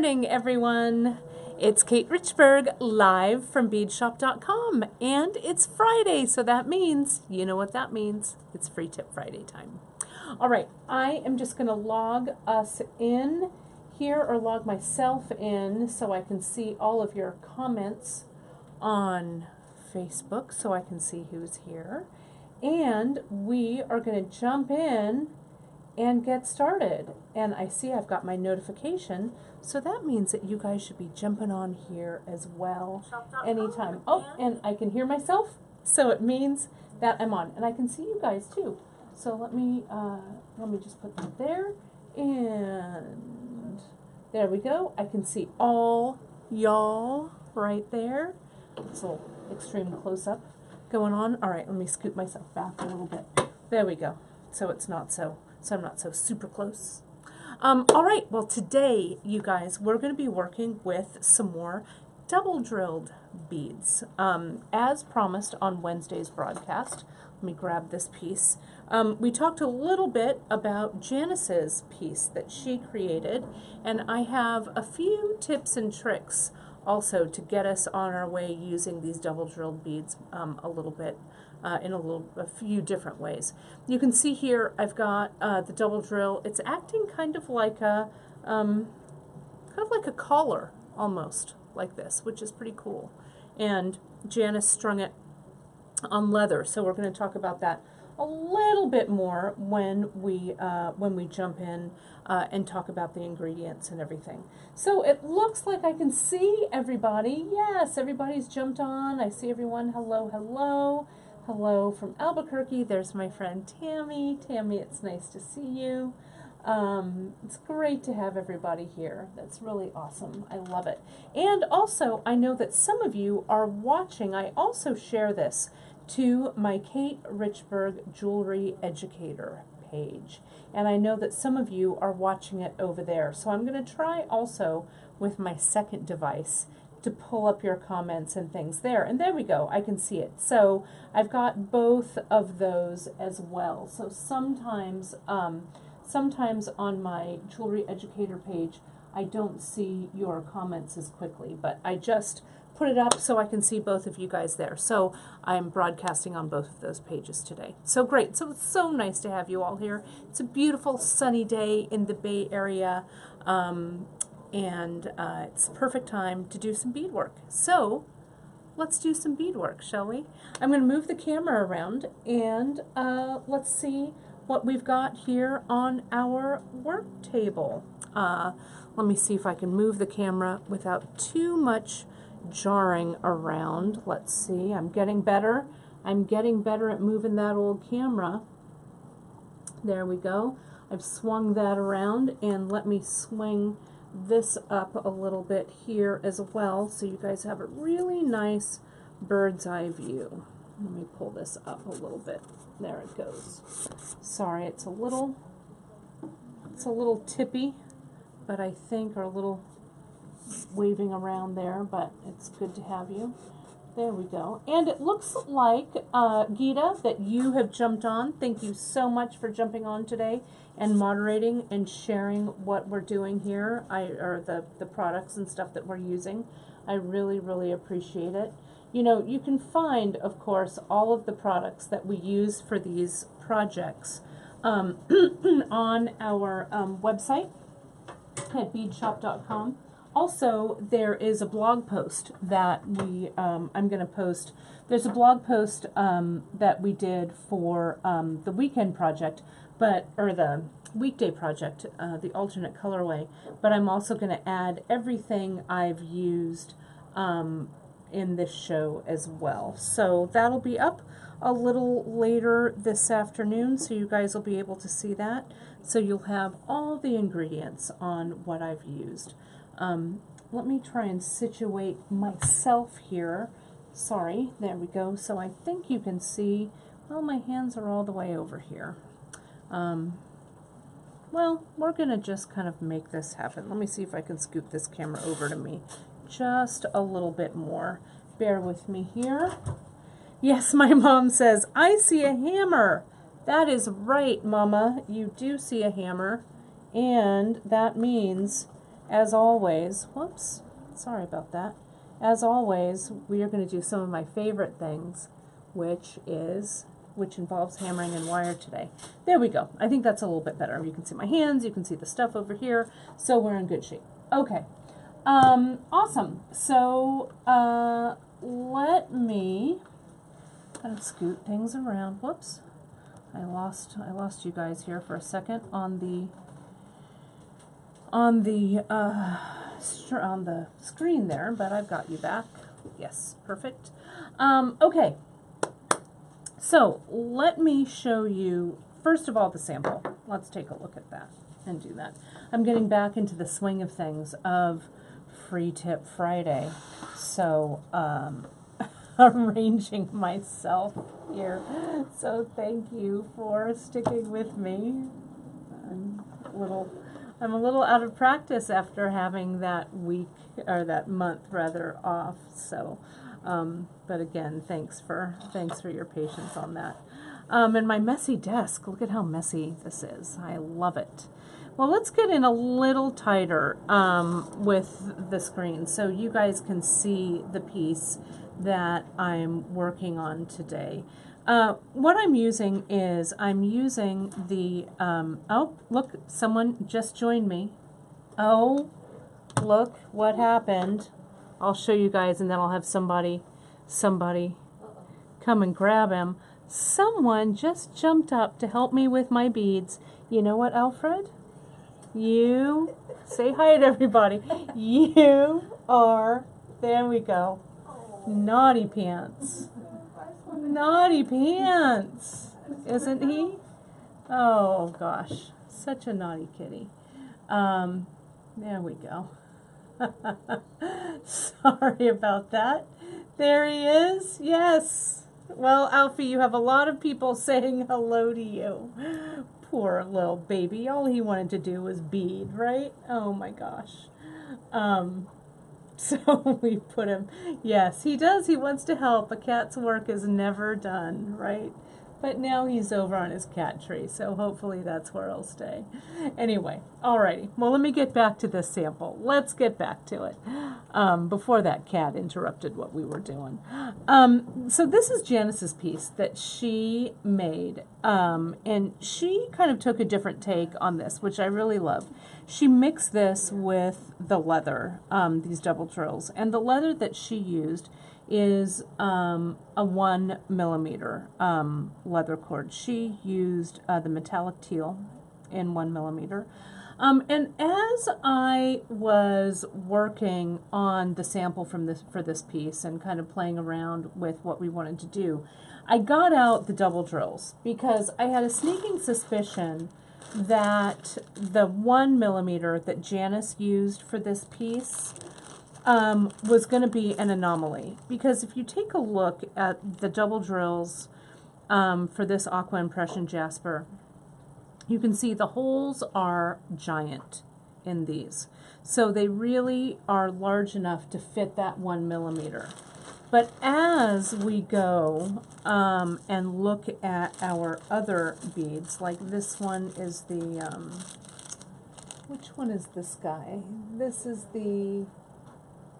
morning, everyone. It's Kate Richburg live from beadshop.com, and it's Friday, so that means, you know what that means, it's Free Tip Friday time. All right, I am just going to log us in here, or log myself in, so I can see all of your comments on Facebook, so I can see who's here. And we are going to jump in and get started. And I see I've got my notification, so that means that you guys should be jumping on here as well anytime. Oh, and I can hear myself, so it means that I'm on, and I can see you guys too. So let me just put that there, and there we go. I can see all y'all right there. It's a little extreme close-up going on. All right, let me scoot myself back a little bit. There we go. So it's not so I'm not so super close. All right, well today, you guys, we're going to be working with some more double drilled beads. As promised on Wednesday's broadcast, let me grab this piece. We talked a little bit about Janice's piece that she created, and I have a few tips and tricks also to get us on our way using these double drilled beads a little bit. In a few different ways. You can see here I've got the double drill. It's acting kind of like a collar, almost like this, which is pretty cool. And Janice strung it on leather, so we're going to talk about that a little bit more when we jump in and talk about the ingredients and everything. So it looks like I can see everybody. Yes, everybody's jumped on. I see everyone. Hello, hello. Hello from Albuquerque. There's my friend Tammy. Tammy, it's nice to see you. It's great to have everybody here. That's really awesome. I love it. And also, I know that some of you are watching. I also share this to my Kate Richburg Jewelry Educator page. And I know that some of you are watching it over there. So I'm going to try also with my second device to pull up your comments and things there. And there we go, I can see it. So I've got both of those as well. So sometimes on my Jewelry Educator page, I don't see your comments as quickly, but I just put it up so I can see both of you guys there. So I'm broadcasting on both of those pages today. So great, so it's so nice to have you all here. It's a beautiful sunny day in the Bay Area. And it's perfect time to do some beadwork. So let's do some beadwork, shall we? I'm going to move the camera around, and let's see what we've got here on our work table. Let me see if I can move the camera without too much jarring around. Let's see. I'm getting better. I'm getting better at moving that old camera. There we go. I've swung that around, and let me swing this up a little bit here as well, so you guys have a really nice bird's eye view. Let me pull this up a little bit. There it goes. Sorry, it's a little tippy, but I think, or a little waving around there, but it's good to have you. There we go. And it looks like, Gita, that you have jumped on. Thank you so much for jumping on today and moderating and sharing what we're doing here, or the products and stuff that we're using. I really, really appreciate it. You know, you can find, of course, all of the products that we use for these projects on our website at beadshop.com. Also, there is a blog post that I'm going to post. There's a blog post that we did for the weekend project, or the weekday project, the alternate colorway. But I'm also going to add everything I've used in this show as well. So that'll be up a little later this afternoon, so you guys will be able to see that. So you'll have all the ingredients on what I've used. Let me try and situate myself here. Sorry, there we go. So I think you can see, well, my hands are all the way over here. Well, we're going to just kind of make this happen. Let me see if I can scoop this camera over to me just a little bit more. Bear with me here. Yes, my mom says, I see a hammer. That is right, Mama. You do see a hammer, and that means as always, whoops, sorry about that. As always, we are going to do some of my favorite things, which involves hammering and wire today. There we go. I think that's a little bit better. You can see my hands, you can see the stuff over here, so we're in good shape. Okay. Awesome. So, let me kind of scoot things around. Whoops. I lost you guys here for a second on the screen there, but I've got you back. Yes, perfect. Okay. So, let me show you first of all the sample. Let's take a look at that and do that. I'm getting back into the swing of things of Free Tip Friday. So, arranging myself here. So thank you for sticking with me. I'm a little out of practice after having that week, or that month rather, off. So, but again, thanks for your patience on that. And my messy desk, look at how messy this is. I love it. Well, let's get in a little tighter with the screen so you guys can see the piece that I'm working on today. What I'm using is, the, oh, look, someone just joined me. Oh, look what happened. I'll show you guys and then I'll have somebody come and grab him. Someone just jumped up to help me with my beads. You know what, Alfred? You, say hi to everybody. You are, there we go. Naughty pants. Naughty pants. Isn't he? Oh gosh, such a naughty kitty. There we go. Sorry about that. There he is. Yes. Well, Alfie, you have a lot of people saying hello to you. Poor little baby. All he wanted to do was bead, right? Oh my gosh. So we put him, yes, he does. He wants to help. A cat's work is never done, right? But now he's over on his cat tree, so hopefully that's where he'll stay. Anyway, alrighty. Well, let me get back to this sample. Let's get back to it before that cat interrupted what we were doing. So this is Janice's piece that she made, and she kind of took a different take on this, which I really love. She mixed this with the leather, these double drills, and the leather that she used is a 1 millimeter leather cord. She used the metallic teal in 1 millimeter. And as I was working on the sample for this piece and kind of playing around with what we wanted to do, I got out the double drills because I had a sneaking suspicion that the 1 millimeter that Janice used for this piece was going to be an anomaly, because if you take a look at the double drills for this Aqua Impression Jasper, you can see the holes are giant in these. So they really are large enough to fit that 1 millimeter. But as we go and look at our other beads, like this one is the, which one is this guy? This is the,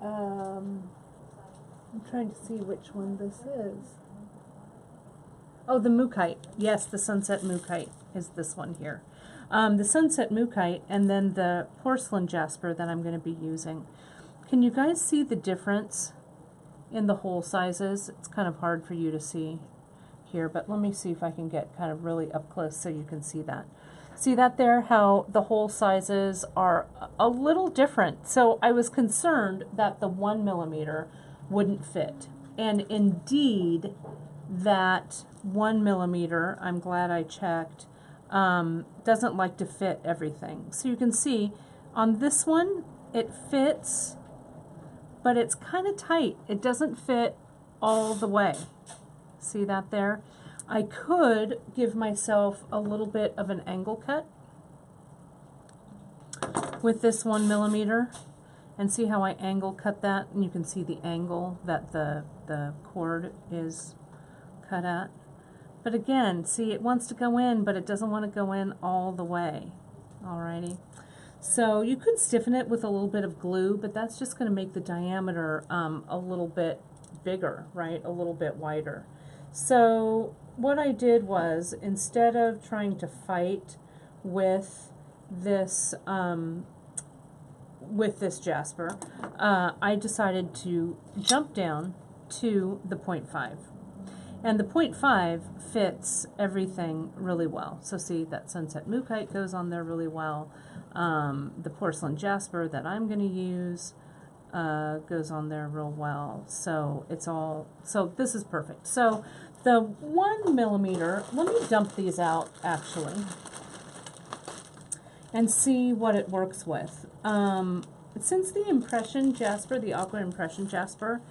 I'm trying to see which one this is. Oh, the Mookaite. Yes, the Sunset Mookaite is this one here. The Sunset Mookaite and then the Porcelain Jasper that I'm going to be using. Can you guys see the difference in the hole sizes? It's kind of hard for you to see here, but let me see if I can get kind of really up close so you can see that. See that there, how the hole sizes are a little different. So I was concerned that the 1 millimeter wouldn't fit. And indeed, that 1 millimeter, I'm glad I checked, doesn't like to fit everything. So you can see on this one, it fits, but it's kind of tight. It doesn't fit all the way. See that there? I could give myself a little bit of an angle cut with this 1 millimeter and see how I angle cut that, and you can see the angle that the cord is cut at. But again, see, it wants to go in, but it doesn't want to go in all the way. Alrighty. So you could stiffen it with a little bit of glue, but that's just going to make the diameter a little bit bigger, right? A little bit wider. So what I did was, instead of trying to fight with this jasper, I decided to jump down to the 0.5. And the 0.5 fits everything really well. So see, that sunset mookaite goes on there really well. The porcelain jasper that I'm going to use goes on there real well. So it's all, so this is perfect. So the 1 millimeter, let me dump these out actually and see what it works with. Since the impression jasper, the aqua impression jasper,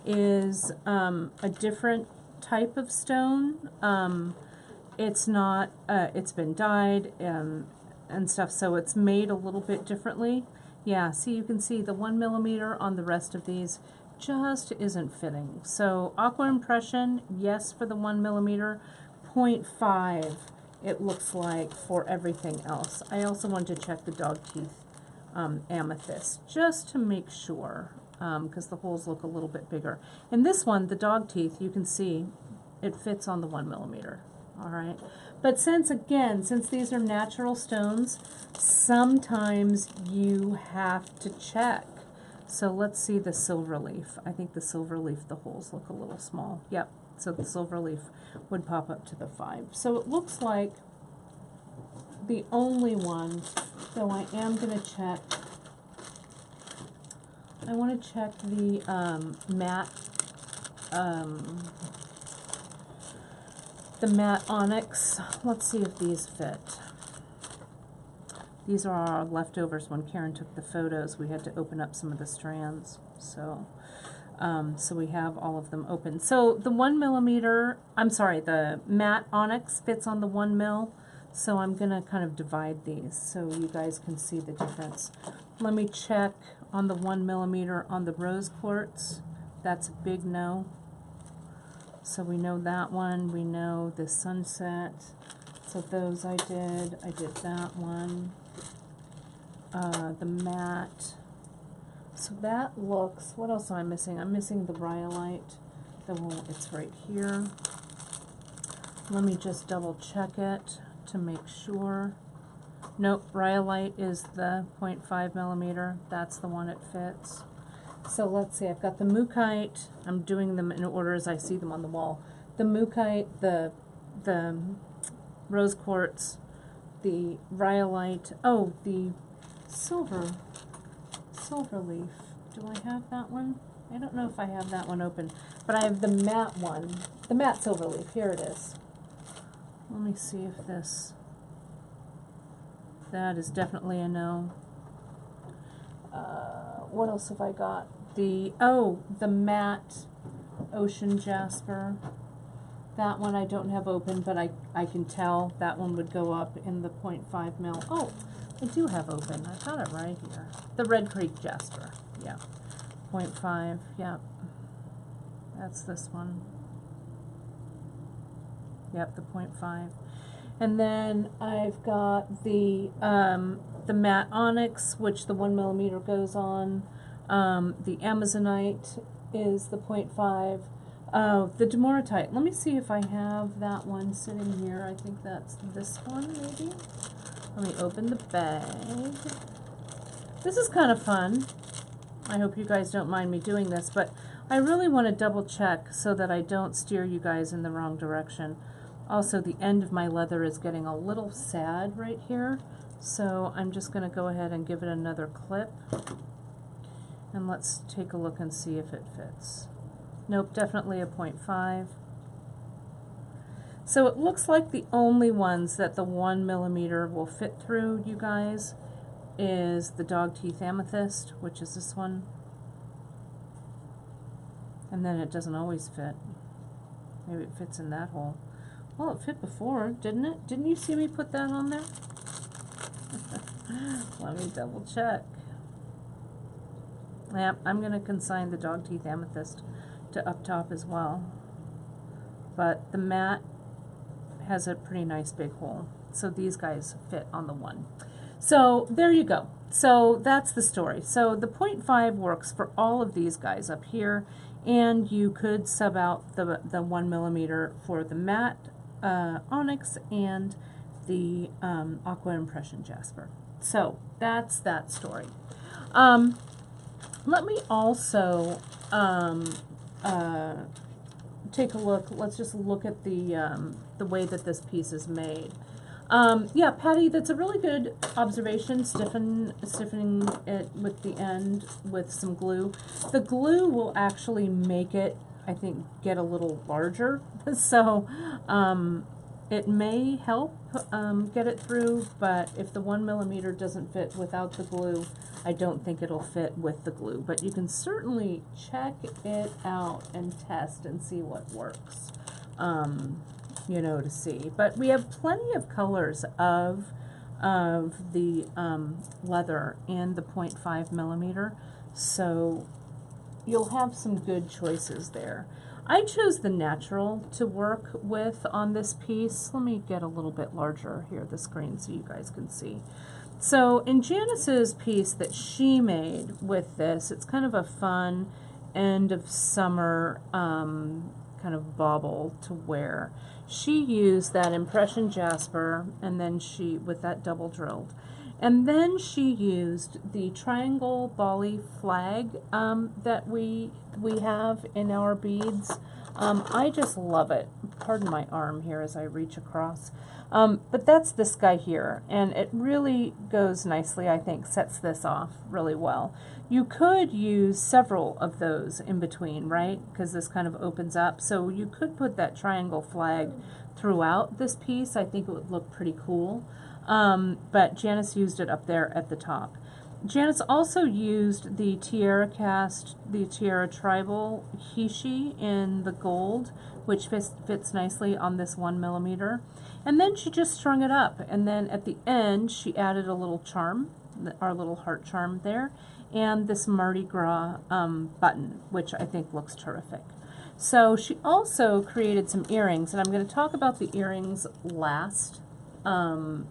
is a different type of stone, it's not, it's been dyed and stuff, so it's made a little bit differently. Yeah, see, you can see the 1 millimeter on the rest of these just isn't fitting. So aqua impression, yes, for the 1 millimeter, 0.5 it looks like for everything else. I also wanted to check the dog teeth amethyst just to make sure, because the holes look a little bit bigger. In this one, the dog teeth, you can see it fits on the 1 millimeter. All right, but since these are natural stones, sometimes you have to check. So let's see the silver leaf. I think the silver leaf, the holes look a little small. Yep, so the silver leaf would pop up to the 5. So it looks like the only one, though I am going to check, I want to check the matte onyx. Let's see if these fit. These are our leftovers when Karen took the photos. We had to open up some of the strands. So we have all of them open. So the 1 millimeter, I'm sorry, the matte onyx fits on the 1 mil. So I'm going to kind of divide these so you guys can see the difference. Let me check on the 1 millimeter on the rose quartz. That's a big no. So we know that one. We know the sunset. So those I did that one. The matte. So that looks, what else am I missing? I'm missing the rhyolite. It's right here. Let me just double check it to make sure. Nope, rhyolite is the 0.5 millimeter. That's the one it fits. So let's see, I've got the mookaite. I'm doing them in order as I see them on the wall. The mookaite, the rose quartz, the rhyolite, oh, the silver leaf. Do I have that one? I don't know if I have that one open, but I have the matte one, the matte silver leaf. Here it is. Let me see if that is definitely a no. What else have I got? The matte ocean jasper. That one I don't have open, but I can tell that one would go up in the 0.5 mil. Oh, I do have open. I got it right here. The Red Creek jasper. Yeah. 0.5. Yeah. That's this one. Yep, the 0.5. And then I've got the matte onyx, which the 1 millimeter goes on. The amazonite is the 0.5. The dumortite. Let me see if I have that one sitting here. I think that's this one, maybe. Let me open the bag. This is kind of fun. I hope you guys don't mind me doing this, but I really want to double check so that I don't steer you guys in the wrong direction. Also, the end of my leather is getting a little sad right here, so I'm just going to go ahead and give it another clip. And let's take a look and see if it fits. Nope, definitely a 0.5. So it looks like the only ones that the 1 millimeter will fit through, you guys, is the dog teeth amethyst, which is this one. And then it doesn't always fit. Maybe it fits in that hole. Well, it fit before, didn't it? Didn't you see me put that on there? Let me double check. Yeah, I'm going to consign the dog teeth amethyst to up top as well. But the matte has a pretty nice big hole. So these guys fit on the 1. So there you go. so that's the story. So the 0.5 works for all of these guys up here, and you could sub out the 1 millimeter for the matte onyx and the aqua impression jasper. So that's that story. Let me also take a look. Let's just look at the way that this piece is made. Yeah, Patty, that's a really good observation, stiffening it with the end with some glue. The glue will actually make it, I think, get a little larger. So it may help get it through, but if the 1 millimeter doesn't fit without the glue, I don't think it'll fit with the glue. But you can certainly check it out and test and see what works. You know, to see. But we have plenty of colors of the leather and the 0.5 millimeter, so you'll have some good choices there. I chose the natural to work with on this piece. Let me get a little bit larger here, the screen, so you guys can see. So in Janice's piece that she made with this, it's kind of a fun end of summer kind of bauble to wear. She used that impression jasper, and then with that double drilled, and then she used the triangle Bali flag that we have in our beads. I just love it. Pardon my arm here as I reach across. But that's this guy here, and it really goes nicely, I think, sets this off really well. You could use several of those in between, right? Because this kind of opens up. So you could put that triangle flag throughout this piece. I think it would look pretty cool. But Janice used it up there at the top. Janice also used the Tiara cast, the Tiara Tribal Hishi in the gold, which fits nicely on this 1 millimeter. And then she just strung it up. And then at the end, she added a little charm, our little heart charm there, and this Mardi Gras button, which I think looks terrific. So she also created some earrings, and I'm going to talk about the earrings last. I'm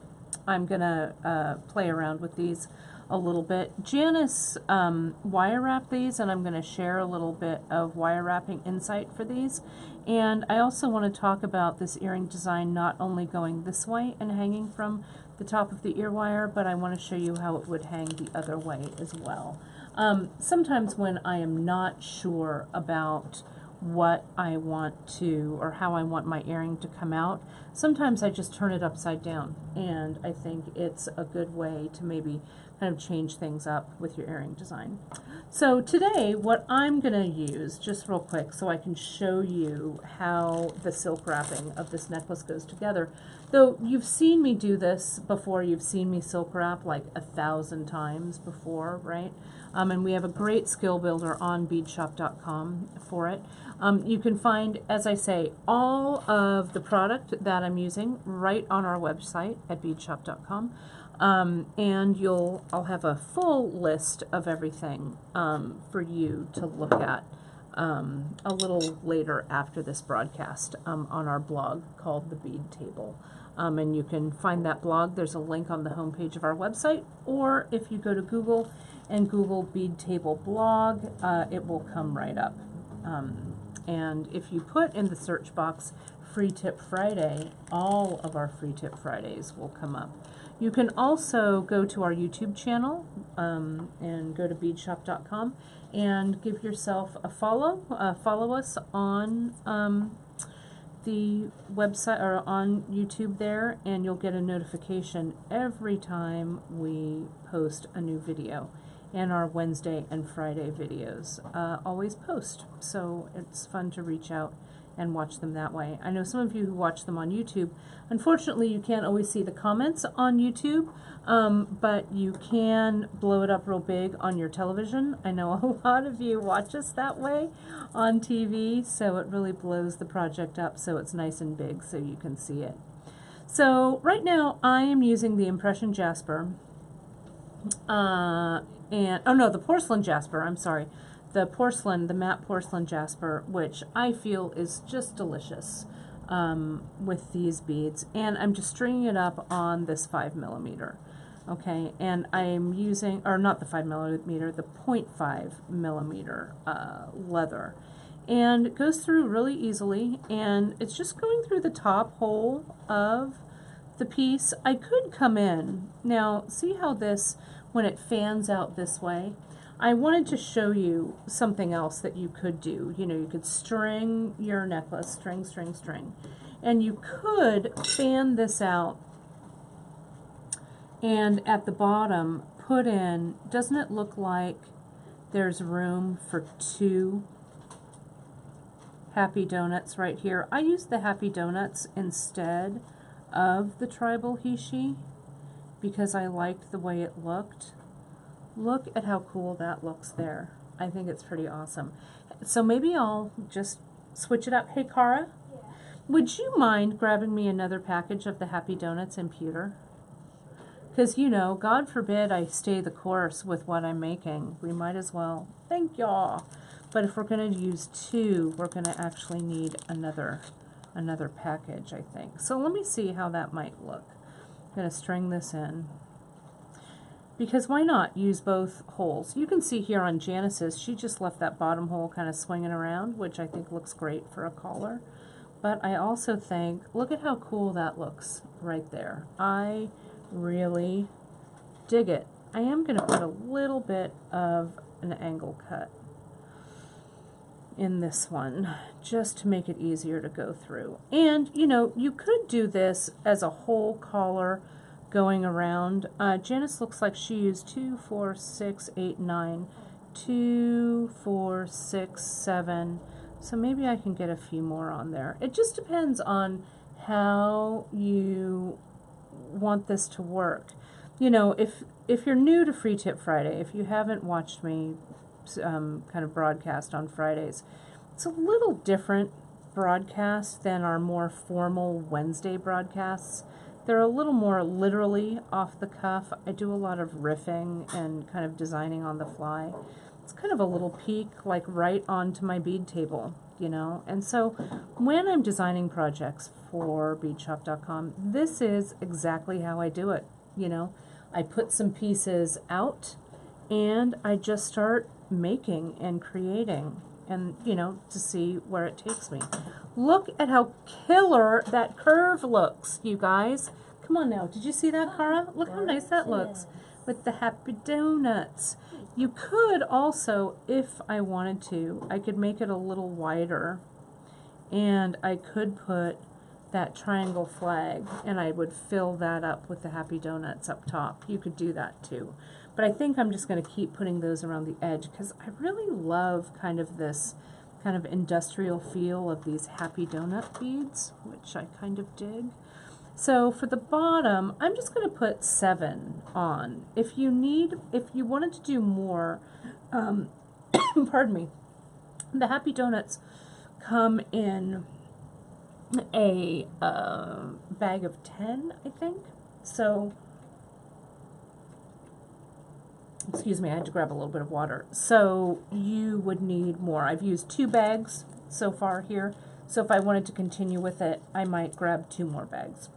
going to play around with these a little bit. Janice wire wrapped these, and I'm going to share a little bit of wire wrapping insight for these. And I also want to talk about this earring design not only going this way and hanging from the top of the ear wire, but I want to show you how it would hang the other way as well. Sometimes when I am not sure about what I want to, or how I want my earring to come out, sometimes I just turn it upside down, and I think it's a good way to maybe kind of change things up with your earring design. So today, what I'm going to use, just real quick, so I can show you how the silk wrapping of this necklace goes together. Though you've seen me do this before, you've seen me silk wrap like 1,000 times before, right? And we have a great skill builder on beadshop.com for it. You can find, as I say, all of the product that I'm using right on our website at beadshop.com. And I'll have a full list of everything for you to look at a little later after this broadcast on our blog called The Bead Table. And you can find that blog. There's a link on the homepage of our website, or if you go to Google and Google Bead Table blog, it will come right up. And if you put in the search box Free Tip Friday, all of our Free Tip Fridays will come up. You can also go to our YouTube channel and go to beadshop.com and give yourself a follow. Follow us on the website or on YouTube there, and you'll get a notification every time we post a new video. And our Wednesday and Friday videos always post, so it's fun to reach out and watch them that way. I know some of you who watch them on YouTube, unfortunately you can't always see the comments on YouTube, but you can blow it up real big on your television. I know a lot of you watch us that way on TV, so it really blows the project up so it's nice and big so you can see it. So right now I am using the Impression Jasper, the porcelain jasper, I'm sorry. The matte porcelain jasper, which I feel is just delicious with these beads. And I'm just stringing it up on this 5 millimeter. Okay, and I'm using, or not the 5 millimeter, the 0.5 millimeter leather. And it goes through really easily, and it's just going through the top hole of the piece. I could come in. Now, see how this, when it fans out this way? I wanted to show you something else that you could do. You know, you could string your necklace, string, string, string. And you could fan this out and at the bottom put in, doesn't it look like there's room for 2 Happy Donuts right here? I used the Happy Donuts instead of the tribal Hishi because I liked the way it looked. Look at how cool that looks there. I think it's pretty awesome. So maybe I'll just switch it up. Hey, Cara, Yeah. would you mind grabbing me another package of the Happy Donuts in pewter? Because, you know, God forbid I stay the course with what I'm making. We might as well. Thank y'all. But if we're going to use 2, we're going to actually need another package, I think. So let me see how that might look. I'm going to string this in. Because why not use both holes? You can see here on Janice's, she just left that bottom hole kind of swinging around, which I think looks great for a collar. But I also think, look at how cool that looks right there. I really dig it. I am going to put a little bit of an angle cut in this one just to make it easier to go through. And you know, you could do this as a whole collar going around. Janice looks like she used 2, 4, 6, 8, 9, 2, 4, 6, 7. So maybe I can get a few more on there. It just depends on how you want this to work. You know, if you're new to Free Tip Friday, if you haven't watched me kind of broadcast on Fridays, it's a little different broadcast than our more formal Wednesday broadcasts. They're a little more literally off the cuff. I do a lot of riffing and kind of designing on the fly. It's kind of a little peek, like right onto my bead table, you know. And so when I'm designing projects for beadshop.com, this is exactly how I do it, you know. I put some pieces out and I just start making and creating and, you know, to see where it takes me. Look at how killer that curve looks, you guys. Come on now. Did you see that, Cara? Look how nice that looks with the Happy Donuts. You could also, if I wanted to, I could make it a little wider and I could put that triangle flag and I would fill that up with the Happy Donuts up top. You could do that too. But I think I'm just going to keep putting those around the edge because I really love kind of this kind of industrial feel of these Happy Donut beads, which I kind of dig. So for the bottom, I'm just going to put 7 on. If you wanted to do more, pardon me, the Happy Donuts come in a bag of 10, I think. So, excuse me, I had to grab a little bit of water. So you would need more. I've used 2 bags so far here. So if I wanted to continue with it, I might grab 2 more bags.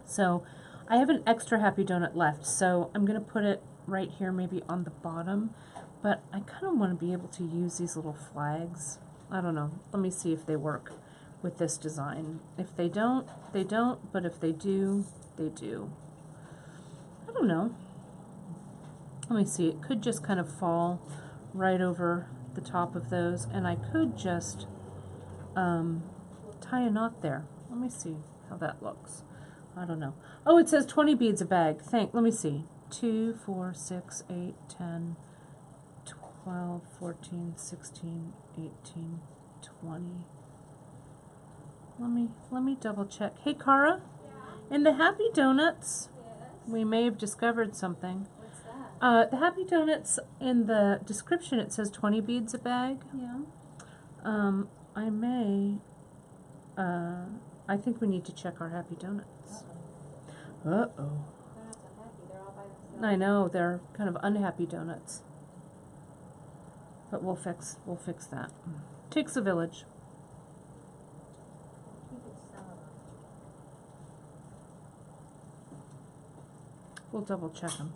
So I have an extra Happy Donut left, so I'm going to put it right here, maybe on the bottom. But I kind of want to be able to use these little flags. I don't know. Let me see if they work with this design. If they don't, they don't. But if they do, they do. I don't know. Let me see. It could just kind of fall right over the top of those. And I could just tie a knot there. Let me see how that looks. I don't know. Oh, it says 20 beads a bag. Let me see. 2, 4, 6, 8, 10, 12, 14, 16, 18, 20. Let me double check. Hey, Cara? Yeah. In the Happy Donuts, Yes. we may have discovered something. What's that? The Happy Donuts, in the description, it says 20 beads a bag. Yeah. I may, I think we need to check our Happy Donuts. Uh-oh. They're not so happy. They're all by themselves. I know, they're kind of unhappy donuts. But we'll fix that. Takes a village. You could sell them. we'll double check them.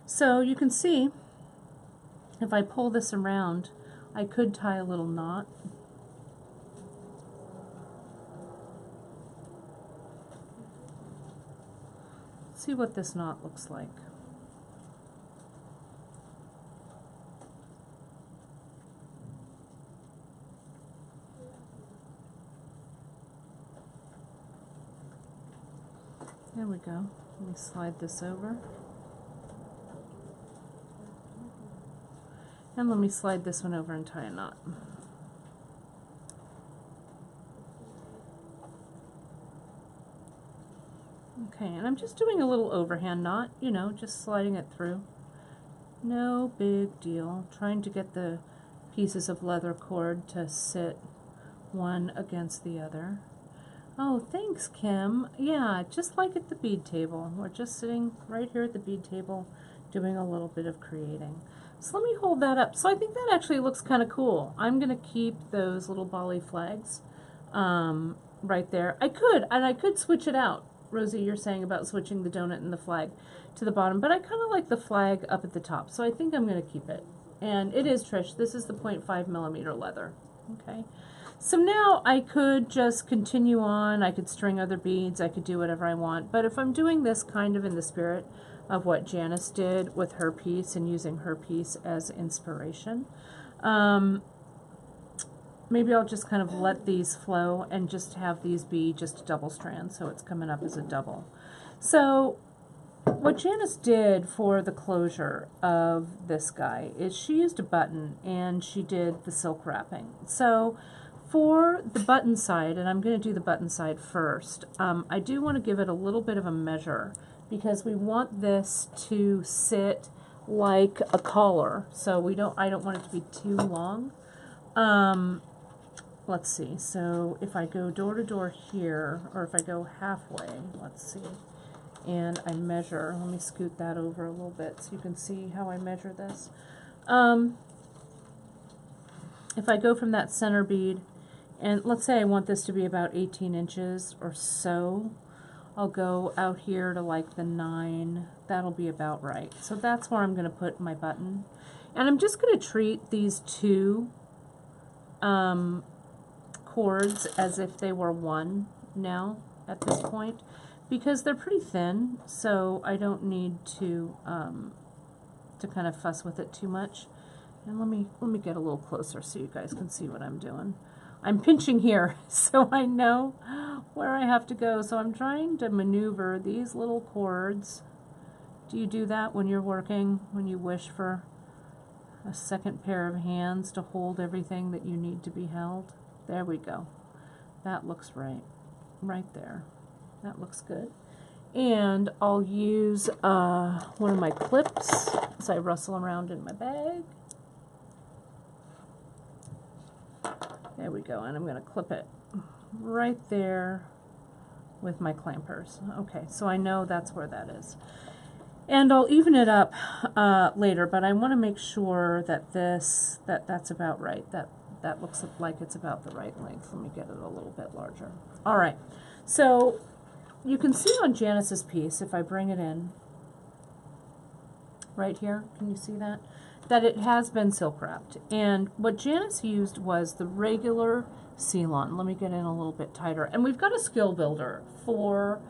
So you can see, if I pull this around, I could tie a little knot. See what this knot looks like. There we go. Let me slide this over. And let me slide this one over and tie a knot. Okay, and I'm just doing a little overhand knot, you know, just sliding it through. No big deal. Trying to get the pieces of leather cord to sit one against the other. Oh, thanks, Kim. Yeah, just like at the bead table. We're just sitting right here at the bead table doing a little bit of creating. So let me hold that up. So I think that actually looks kind of cool. I'm going to keep those little Bali flags right there. I could switch it out. Rosie, you're saying about switching the donut and the flag to the bottom, but I kind of like the flag up at the top, so I think I'm going to keep it. And it is, Trish, this is the 0.5 millimeter leather. Okay. So now I could just continue on, I could string other beads, I could do whatever I want, but if I'm doing this kind of in the spirit of what Janice did with her piece and using her piece as inspiration, maybe I'll just kind of let these flow and just have these be just a double strand, so it's coming up as a double. So what Janice did for the closure of this guy is she used a button and she did the silk wrapping. So for the button side, and I'm going to do the button side first, I do want to give it a little bit of a measure because we want this to sit like a collar. So I don't want it to be too long. Let's see, so if I go door to door here, or if I go halfway, let's see, and I measure, let me scoot that over a little bit so you can see how I measure this. If I go from that center bead, and let's say I want this to be about 18 inches or so, I'll go out here to like the 9, that'll be about right. So that's where I'm going to put my button. And I'm just going to treat these two cords as if they were one now at this point, because they're pretty thin, so I don't need to kind of fuss with it too much. And let me get a little closer so you guys can see what I'm doing. I'm pinching here so I know where I have to go. So I'm trying to maneuver these little cords. Do you do that when you're working, when you wish for a second pair of hands to hold everything that you need to be held? There we go. That looks right. Right there. That looks good. And I'll use one of my clips as I rustle around in my bag. There we go. And I'm going to clip it right there with my clampers. Okay, so I know that's where that is. And I'll even it up later, but I want to make sure that that's about right. That looks like it's about the right length. Let me get it a little bit larger. All right, so you can see on Janice's piece, if I bring it in right here, can you see that? That it has been silk wrapped. And what Janice used was the regular Ceylon. Let me get in a little bit tighter. And we've got a skill builder for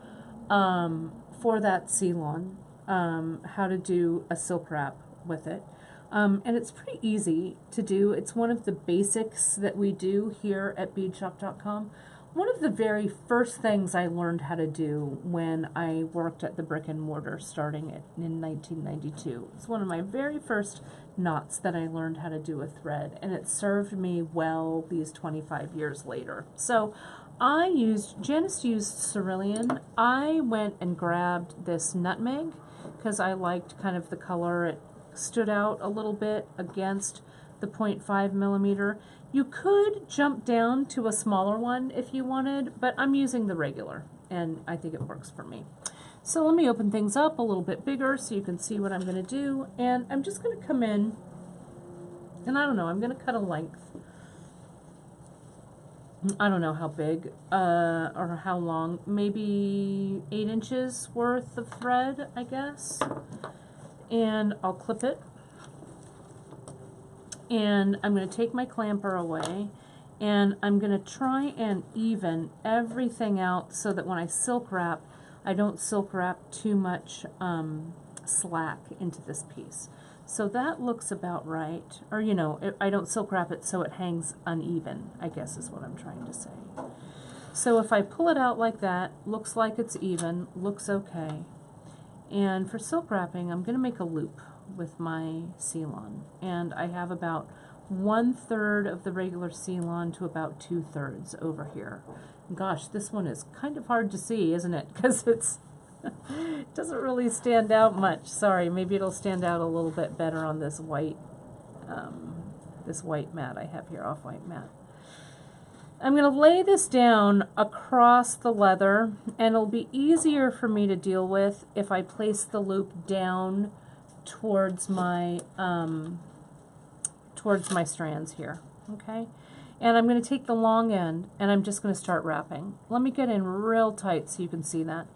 that Ceylon, how to do a silk wrap with it. And it's pretty easy to do. It's one of the basics that we do here at beadshop.com. One of the very first things I learned how to do when I worked at the brick and mortar starting in 1992. It's one of my very first knots that I learned how to do with thread, and it served me well these 25 years later. So Janice used cerulean. I went and grabbed this nutmeg because I liked kind of the color. It stood out a little bit against the 0.5 millimeter. You could jump down to a smaller one if you wanted, but I'm using the regular, and I think it works for me. So let me open things up a little bit bigger so you can see what I'm going to do, and I'm just going to come in, and I don't know, I'm going to cut a length. I don't know how big, or how long, maybe 8 inches worth of thread, I guess. And I'll clip it. And I'm going to take my clamper away, and I'm going to try and even everything out so that when I silk wrap, I don't silk wrap too much slack into this piece. So that looks about right. Or, you know, I don't silk wrap it so it hangs uneven, I guess is what I'm trying to say. So if I pull it out like that, looks like it's even, looks okay. And for silk wrapping, I'm going to make a loop with my Ceylon. And I have about 1/3 of the regular Ceylon to about 2/3 over here. Gosh, this one is kind of hard to see, isn't it? Because it's it doesn't really stand out much. Sorry, maybe it'll stand out a little bit better on this white mat I have here, off-white mat. I'm going to lay this down across the leather, and it'll be easier for me to deal with if I place the loop down towards my strands here, okay? And I'm going to take the long end, and I'm just going to start wrapping. Let me get in real tight so you can see that.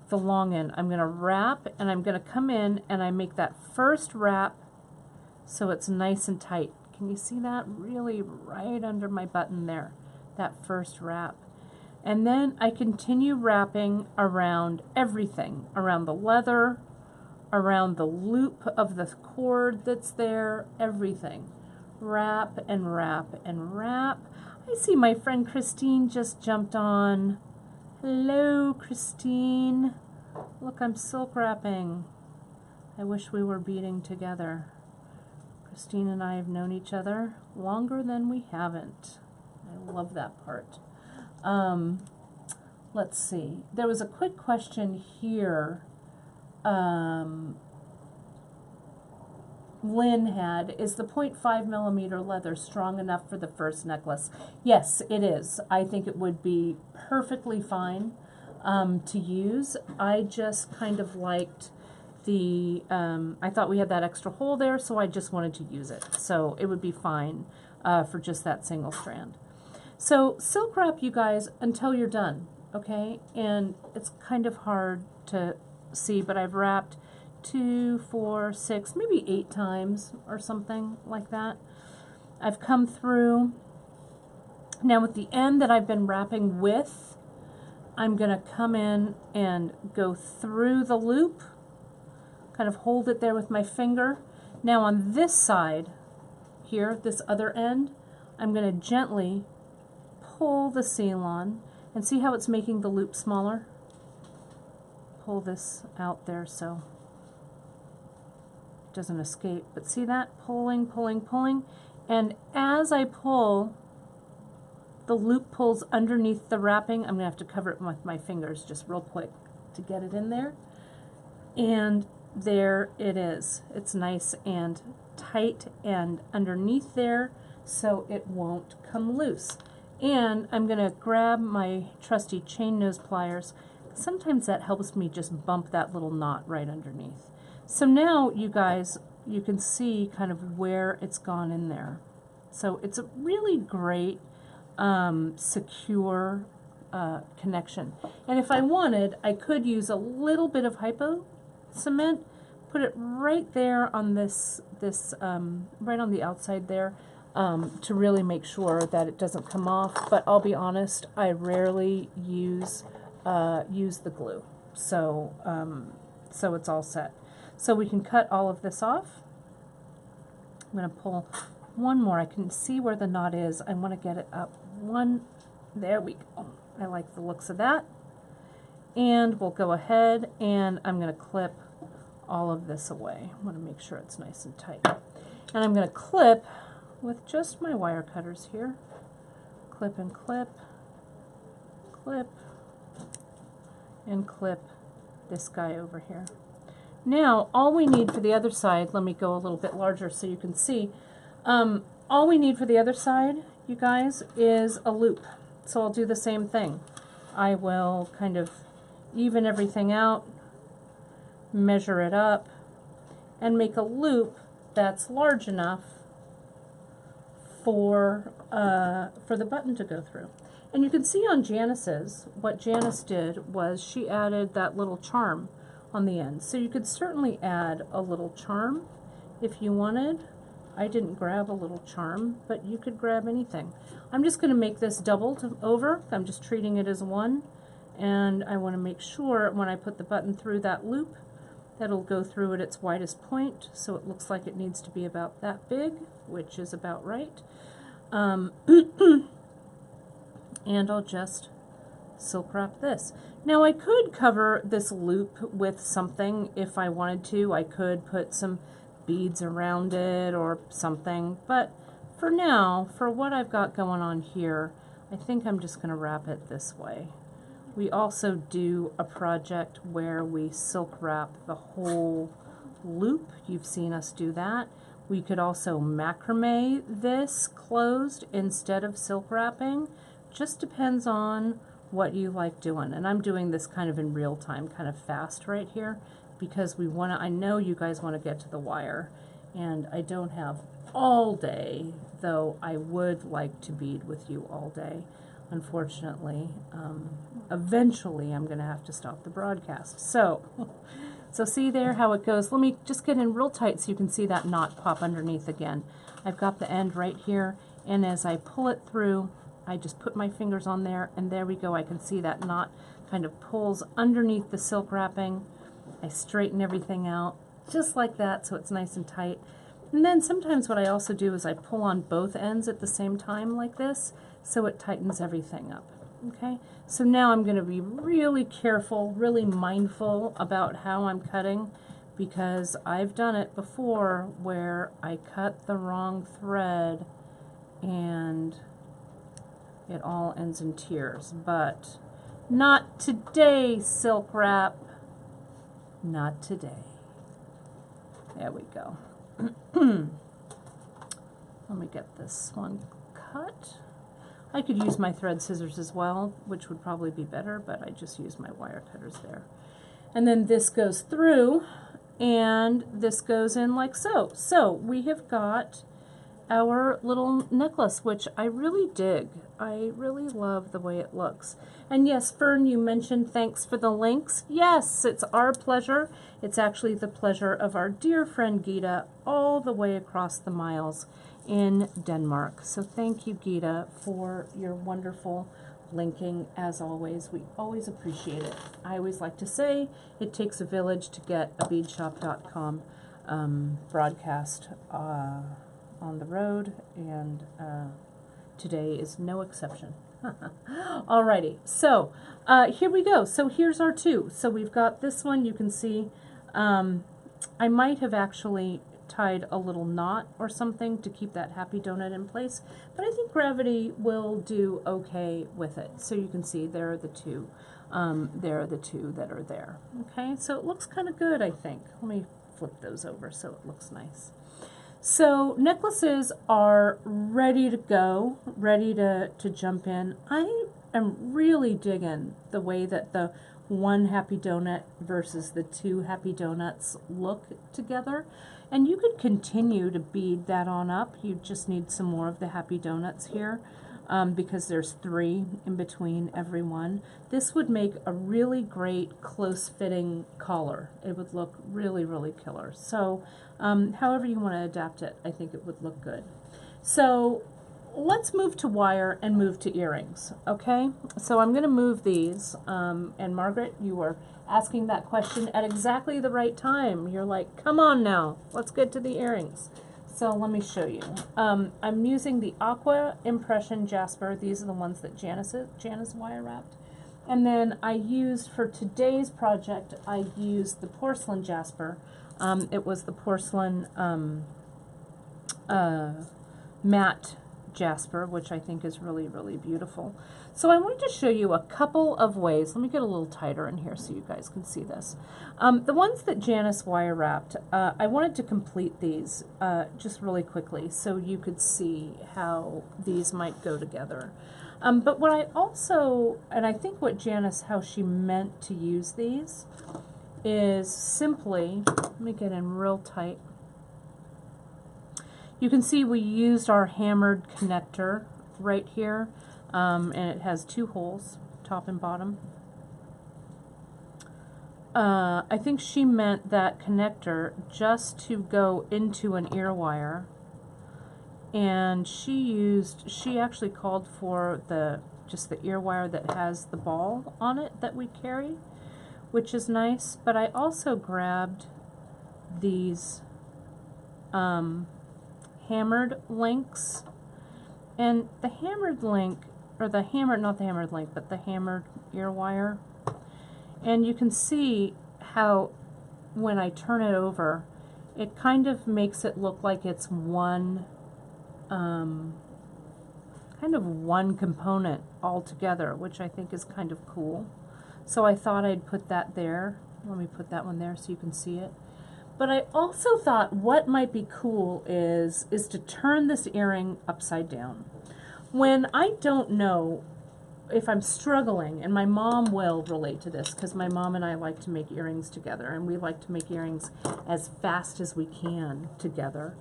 The long end, I'm going to wrap, and I'm going to come in, and I make that first wrap so it's nice and tight. Can you see that? Really right under my button there, that first wrap. And then I continue wrapping around everything, around the leather, around the loop of the cord that's there, everything. Wrap and wrap and wrap. I see my friend Christine just jumped on. Hello, Christine. Look, I'm silk wrapping. I wish we were beading together. Christine and I have known each other longer than we haven't. I love that part. Let's see. There was a quick question here. Lynn had, is the 0.5mm leather strong enough for the first necklace? Yes, it is. I think it would be perfectly fine to use. I just kind of liked the, I thought we had that extra hole there, so I just wanted to use it. So it would be fine for just that single strand. So silk wrap, you guys, until you're done, okay? And it's kind of hard to see, but I've wrapped 2, 4, 6, maybe 8 times or something like that. I've come through. Now with the end that I've been wrapping with, I'm going to come in and go through the loop, kind of hold it there with my finger. Now on this side here, this other end, I'm going to gently pull the Ceylon, and see how it's making the loop smaller? Pull this out there so doesn't escape, but see that? Pulling, pulling, pulling, and as I pull, the loop pulls underneath the wrapping. I'm going to have to cover it with my fingers just real quick to get it in there, and there it is. It's nice and tight and underneath there so it won't come loose. And I'm going to grab my trusty chain nose pliers. Sometimes that helps me just bump that little knot right underneath. So now, you guys, you can see kind of where it's gone in there. So it's a really great, secure connection. And if I wanted, I could use a little bit of hypo cement, put it right there on this, right on the outside there, to really make sure that it doesn't come off. But I'll be honest, I rarely use the glue. So, so it's all set. So we can cut all of this off. I'm going to pull one more. I can see where the knot is. I want to get it up. One, there we go. I like the looks of that. And we'll go ahead and I'm going to clip all of this away. I want to make sure it's nice and tight. And I'm going to clip with just my wire cutters here. Clip and clip, clip, and clip this guy over here. Now, all we need for the other side, let me go a little bit larger so you can see. All we need for the other side, you guys, is a loop. So I'll do the same thing. I will kind of even everything out, measure it up, and make a loop that's large enough for the button to go through. And you can see on Janice's, what Janice did was she added that little charm on the end. So you could certainly add a little charm if you wanted. I didn't grab a little charm, but you could grab anything. I'm just going to make this doubled over. I'm just treating it as one. And I want to make sure when I put the button through that loop, that'll go through at its widest point. So it looks like it needs to be about that big, which is about right. And I'll just silk wrap this. Now I could cover this loop with something if I wanted to. I could put some beads around it or something, but for now, for what I've got going on here, I think I'm just going to wrap it this way. We also do a project where we silk wrap the whole loop. You've seen us do that. We could also macrame this closed instead of silk wrapping. Just depends on what you like doing. And I'm doing this kind of in real time, kind of fast right here, because we want to, I know you guys want to get to the wire, and I don't have all day, though I would like to bead with you all day. Unfortunately, eventually I'm going to have to stop the broadcast. So see there how it goes. Let me just get in real tight so you can see that knot pop underneath again. I've got the end right here, and as I pull it through, I just put my fingers on there, and there we go. I can see that knot kind of pulls underneath the silk wrapping. I straighten everything out just like that so it's nice and tight. And then sometimes what I also do is I pull on both ends at the same time like this, so it tightens everything up. Okay, so now I'm going to be really careful, really mindful about how I'm cutting, because I've done it before where I cut the wrong thread and it all ends in tears. But not today, silk wrap. Not today. There we go. Let me get this one cut. I could use my thread scissors as well, which would probably be better, but I just use my wire cutters there. And then this goes through, and this goes in like so. So we have got our little necklace, which I really dig. I really love the way it looks. And yes, Fern, you mentioned thanks for the links. Yes, it's our pleasure. It's actually the pleasure of our dear friend Gita all the way across the miles in Denmark. So thank you, Gita, for your wonderful linking as always. We always appreciate it. I always like to say it takes a village to get a beadshop.com broadcast on the road, and today is no exception. Alrighty, so here we go. So here's our two. So we've got this one. You can see I might have actually tied a little knot or something to keep that happy donut in place, but I think gravity will do okay with it. So you can see there are the two. There are the two that are there. Okay, so it looks kind of good, I think. Let me flip those over so it looks nice. So necklaces are ready to go, ready to jump in. I am really digging the way that the one happy donut versus the two happy donuts look together. And you could continue to bead that on up. You just need some more of the happy donuts here because there's 3 in between every one. This would make a really great close-fitting collar. It would look really, really killer. So however you want to adapt it, I think it would look good. So let's move to wire and move to earrings, okay? So I'm going to move these, and Margaret, you were asking that question at exactly the right time. You're like, come on now, let's get to the earrings. So let me show you. I'm using the Aqua Impression Jasper. These are the ones that Janice wire wrapped. And then I used, for today's project, I used the Porcelain Jasper. It was the Porcelain Matte Jasper, which I think is really, really beautiful. So I wanted to show you a couple of ways. Let me get a little tighter in here so you guys can see this. The ones that Janice wire wrapped, I wanted to complete these just really quickly so you could see how these might go together. But what I also, and I think what Janice, how she meant to use these is simply, let me get in real tight. You can see we used our hammered connector right here, And it has 2 holes, top and bottom. I think she meant that connector just to go into an ear wire, and she actually called for just the ear wire that has the ball on it that we carry, which is nice. But I also grabbed these hammered links, and the hammered link, or the hammered, not the hammered link, but the hammered ear wire. And you can see how when I turn it over, it kind of makes it look like it's one, kind of one component all together, which I think is kind of cool. So I thought I'd put that there. Let me put that one there so you can see it. But I also thought what might be cool is to turn this earring upside down. When I don't know if I'm struggling, and my mom will relate to this because my mom and I like to make earrings together, and we like to make earrings as fast as we can together.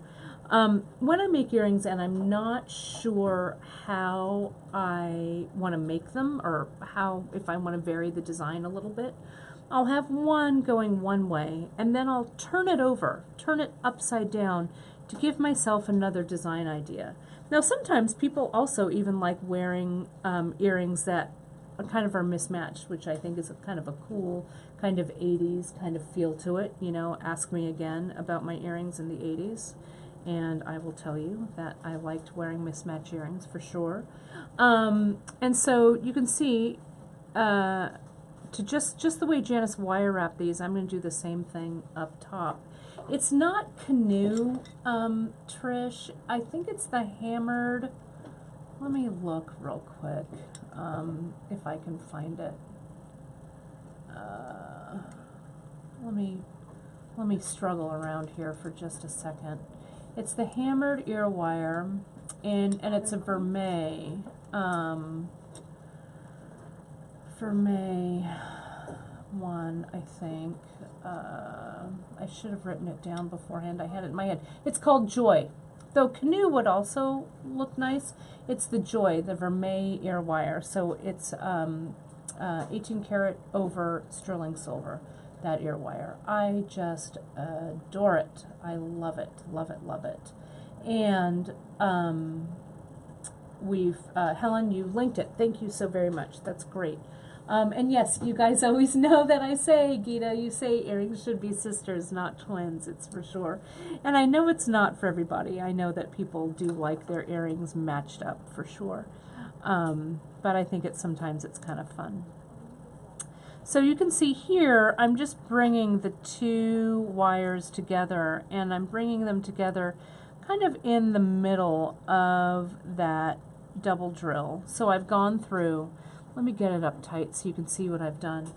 When I make earrings and I'm not sure how I want to make them, or if I want to vary the design a little bit, I'll have one going one way, and then I'll turn it over, turn it upside down to give myself another design idea. Now, sometimes people also even like wearing earrings that are mismatched, which I think is kind of a cool kind of 80s kind of feel to it. You know, ask me again about my earrings in the 80s, and I will tell you that I liked wearing mismatched earrings for sure. And so you can see, to just the way Janice wire wrapped these, I'm going to do the same thing up top. It's not Canoe, Trish. I think it's the hammered. Let me look real quick, if I can find it. Let me struggle around here for just a second. It's the hammered ear wire, and it's a vermeil. Vermeil one, I think. I should have written it down beforehand. I had it in my head. It's called Joy. Though Canoe would also look nice. It's the Joy, the vermeil ear wire. So it's 18 karat over sterling silver, that ear wire. I just adore it. I love it, love it, love it. And Helen, you linked it. Thank you so very much. That's great. And yes, you guys always know that I say, Gita, you say earrings should be sisters, not twins, it's for sure. And I know it's not for everybody. I know that people do like their earrings matched up for sure. But I think sometimes it's kind of fun. So you can see here, I'm just bringing the 2 wires together, and I'm bringing them together kind of in the middle of that double drill. So I've gone through. Let me get it up tight so you can see what I've done.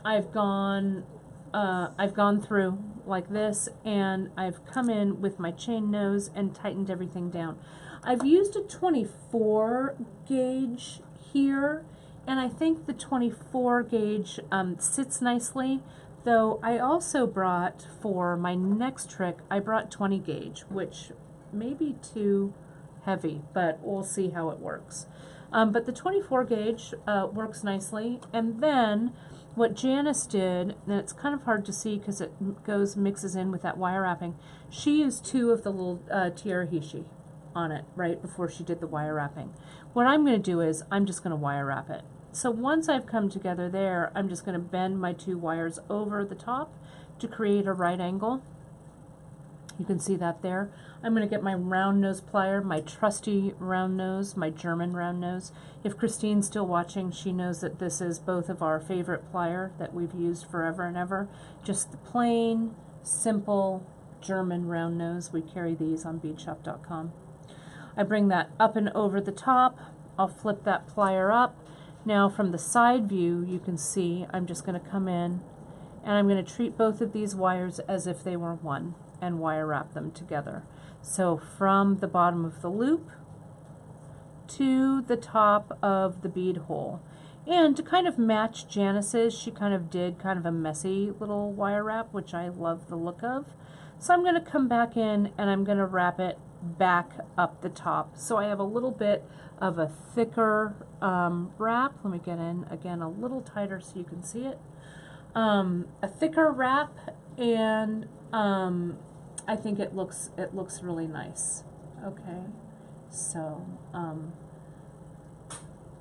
I've gone through like this, and I've come in with my chain nose and tightened everything down. I've used a 24 gauge here, and I think the 24 gauge sits nicely, though I also brought, for my next trick, I brought 20 gauge, which may be too heavy, but we'll see how it works. But the 24 gauge works nicely. And then what Janice did, and it's kind of hard to see because it mixes in with that wire wrapping, she used 2 of the little Tiarahishi on it right before she did the wire wrapping. What I'm going to do is I'm just going to wire wrap it. So once I've come together there, I'm just going to bend my 2 wires over the top to create a right angle. You can see that there. I'm going to get my round nose plier, my trusty round nose, my German round nose. If Christine's still watching, she knows that this is both of our favorite plier that we've used forever and ever. Just the plain, simple German round nose. We carry these on beadshop.com. I bring that up and over the top. I'll flip that plier up. Now from the side view, you can see I'm just going to come in, and I'm going to treat both of these wires as if they were one and wire wrap them together. So from the bottom of the loop to the top of the bead hole. And to kind of match Janice's, she kind of did kind of a messy little wire wrap, which I love the look of. So I'm going to come back in and I'm going to wrap it back up the top. So I have a little bit of a thicker wrap. Let me get in again a little tighter so you can see it. A thicker wrap, and I think it looks really nice. Okay, so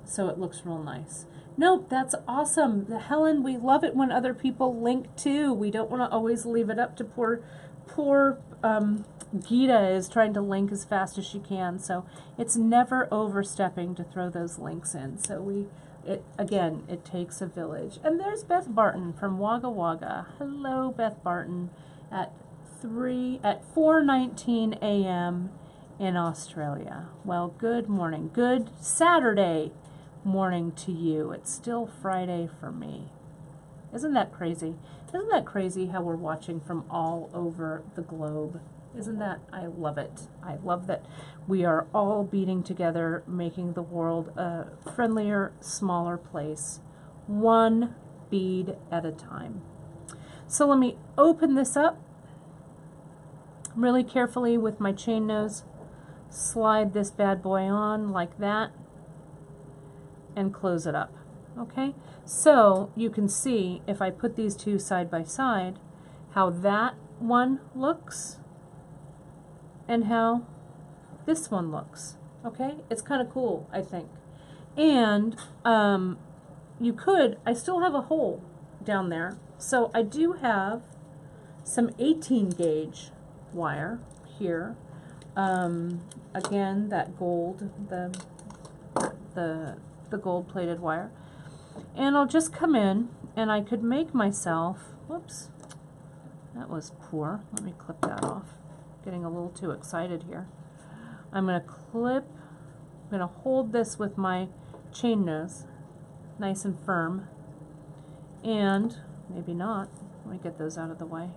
so it looks real nice. Nope, that's awesome, Helen. We love it when other people link too. We don't want to always leave it up to poor Gita is trying to link as fast as she can. So it's never overstepping to throw those links in. So again, it takes a village. And there's Beth Barton from Wagga Wagga. Hello, Beth Barton, at 4:19 a.m. in Australia. Well, good morning. Good Saturday morning to you. It's still Friday for me. Isn't that crazy? Isn't that crazy how we're watching from all over the globe? Isn't that, I love it. I love that we are all beating together, making the world a friendlier, smaller place, one bead at a time. So let me open this up really carefully with my chain nose, slide this bad boy on like that, and close it up. Okay, so you can see if I put these two side by side how that one looks and how this one looks. Okay, it's kind of cool, I think. And I still have a hole down there, so I do have some 18 gauge wire here. Again, that gold, the gold plated wire. And I'll just come in and I could make myself, whoops, that was poor. Let me clip that off. Getting a little too excited here. I'm going to hold this with my chain nose, nice and firm. And maybe not. Let me get those out of the way.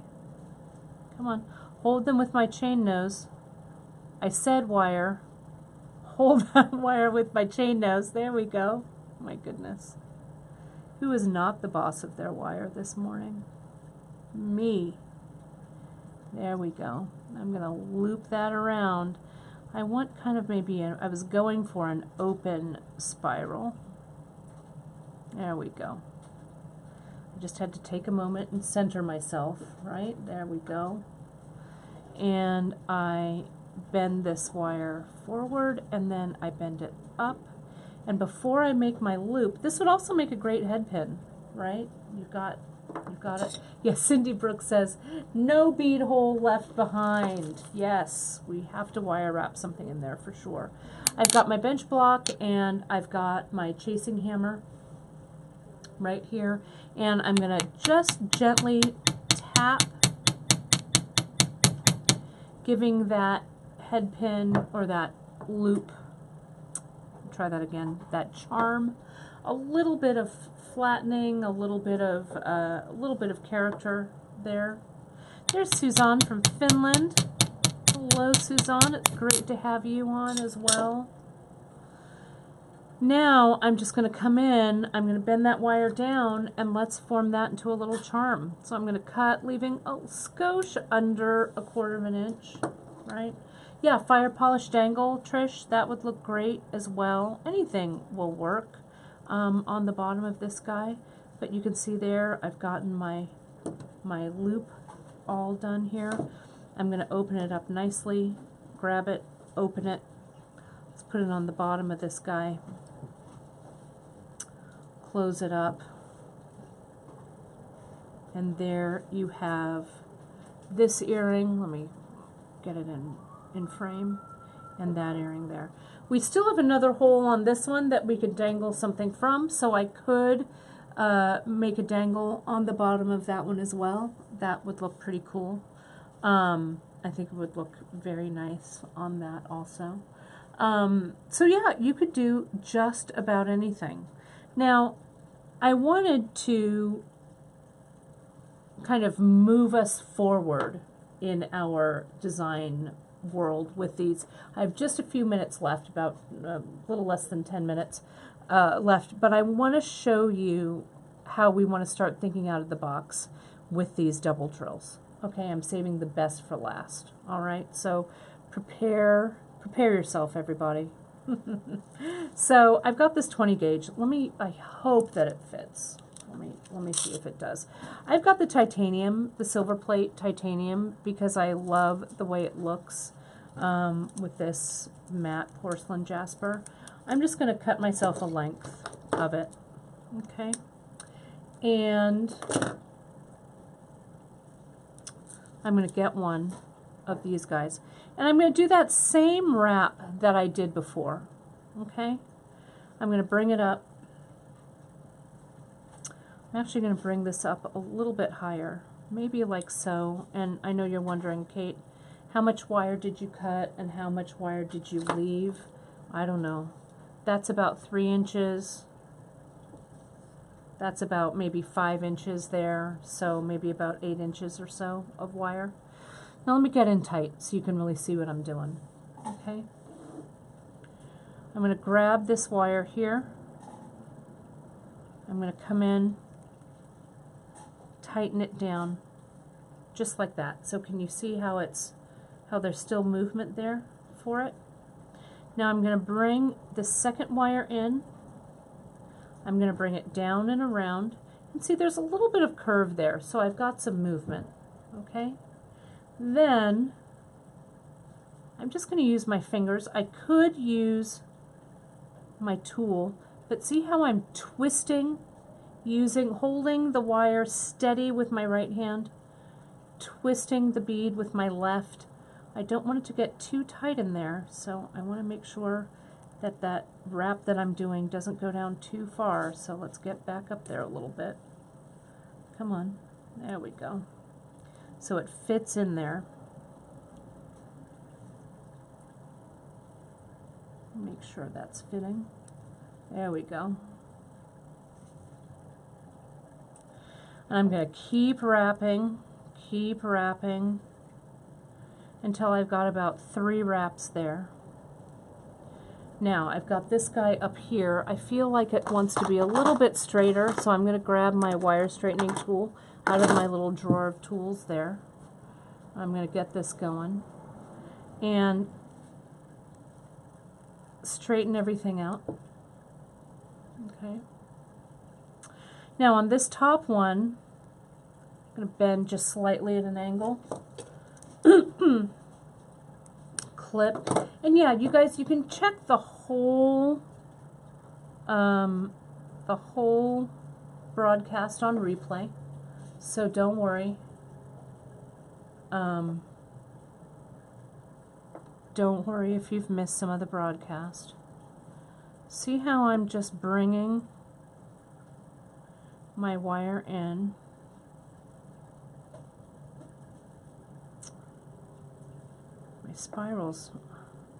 Come on. Hold them with my chain nose. I said wire. Hold that wire with my chain nose. There we go. My goodness. Who is not the boss of their wire this morning? Me. There we go. I'm going to loop that around. I want kind of I was going for an open spiral. There we go. I just had to take a moment and center myself, right? There we go. And I bend this wire forward, and then I bend it up. And before I make my loop, this would also make a great head pin, right? You've got it. Yes, Cindy Brooks says, no bead hole left behind. Yes, we have to wire wrap something in there for sure. I've got my bench block, and I've got my chasing hammer right here. And I'm going to just gently tap, giving that head pin or that loop, try that again, that charm, a little bit of flattening, a little bit of character there. There's Suzanne from Finland. Hello, Suzanne. It's great to have you on as well. Now I'm just going to come in, I'm going to bend that wire down, and let's form that into a little charm. So I'm going to cut, leaving a skosh under 1/4 inch, right? Yeah, fire polish dangle, Trish, that would look great as well. Anything will work on the bottom of this guy. But you can see there, I've gotten my loop all done here. I'm going to open it up nicely, grab it, open it. Let's put it on the bottom of this guy. Close it up. And there you have this earring. Let me get it in frame, and that earring there. We still have another hole on this one that we could dangle something from, so I could make a dangle on the bottom of that one as well. That would look pretty cool. I think it would look very nice on that also. So yeah, you could do just about anything. Now, I wanted to kind of move us forward in our design world with these. I have just a few minutes left, about a little less than 10 minutes left, but I want to show you how we want to start thinking out of the box with these double trills. Okay, I'm saving the best for last. All right, so prepare yourself, everybody. So I've got this 20 gauge. I hope that it fits. Let me see if it does. I've got the titanium, the silver plate titanium, because I love the way it looks with this matte porcelain jasper. I'm just going to cut myself a length of it, okay? And I'm going to get one of these guys. And I'm going to do that same wrap that I did before, okay? I'm going to bring it up. I'm actually going to bring this up a little bit higher, maybe like so. And I know you're wondering, Kate, how much wire did you cut and how much wire did you leave? I don't know. That's about 3 inches. That's about maybe 5 inches there, so maybe about 8 inches or so of wire. Now let me get in tight so you can really see what I'm doing, okay? I'm going to grab this wire here. I'm going to come in, tighten it down, just like that. So can you see how there's still movement there for it? Now I'm going to bring the second wire in. I'm going to bring it down and around. And see, there's a little bit of curve there, so I've got some movement, okay? Then I'm just going to use my fingers. I could use my tool, but see how I'm twisting, holding the wire steady with my right hand, twisting the bead with my left. I don't want it to get too tight in there, so I want to make sure that that wrap that I'm doing doesn't go down too far. So let's get back up there a little bit. Come on, there we go. So it fits in there. Make sure that's fitting. There we go. And I'm going to keep wrapping until I've got about 3 wraps there. Now I've got this guy up here. I feel like it wants to be a little bit straighter, so I'm going to grab my wire straightening tool out of my little drawer of tools there. I'm going to get this going and straighten everything out. Okay. Now on this top one, I'm going to bend just slightly at an angle. Clip. And yeah, you guys, you can check the whole broadcast on replay. So don't worry. Don't worry if you've missed some of the broadcast. See how I'm just bringing my wire in. My spirals.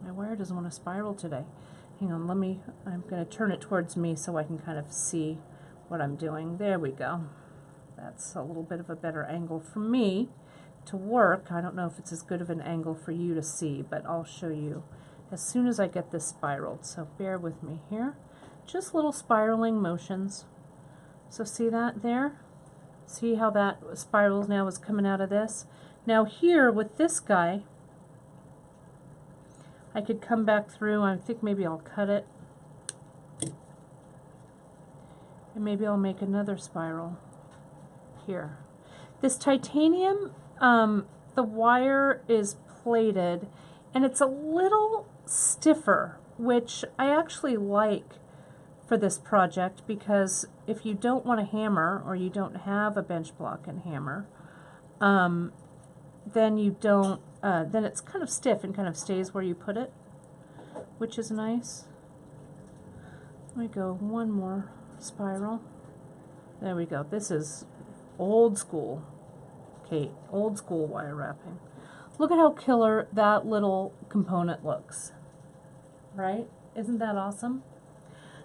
My wire doesn't want to spiral today. Hang on, I'm going to turn it towards me so I can kind of see what I'm doing. There we go. That's a little bit of a better angle for me to work. I don't know if it's as good of an angle for you to see, but I'll show you as soon as I get this spiraled. So bear with me here. Just little spiraling motions. So see that there? See how that spirals now is coming out of this? Now here with this guy, I could come back through. I think maybe I'll cut it. And maybe I'll make another spiral here. This titanium, the wire is plated and it's a little stiffer, which I actually like for this project, because if you don't want a hammer or you don't have a bench block and hammer, then you don't, then it's kind of stiff and kind of stays where you put it, which is nice. Let me go one more spiral. There we go. This is old school, Kate, old school wire wrapping. Look at how killer that little component looks, right? Isn't that awesome?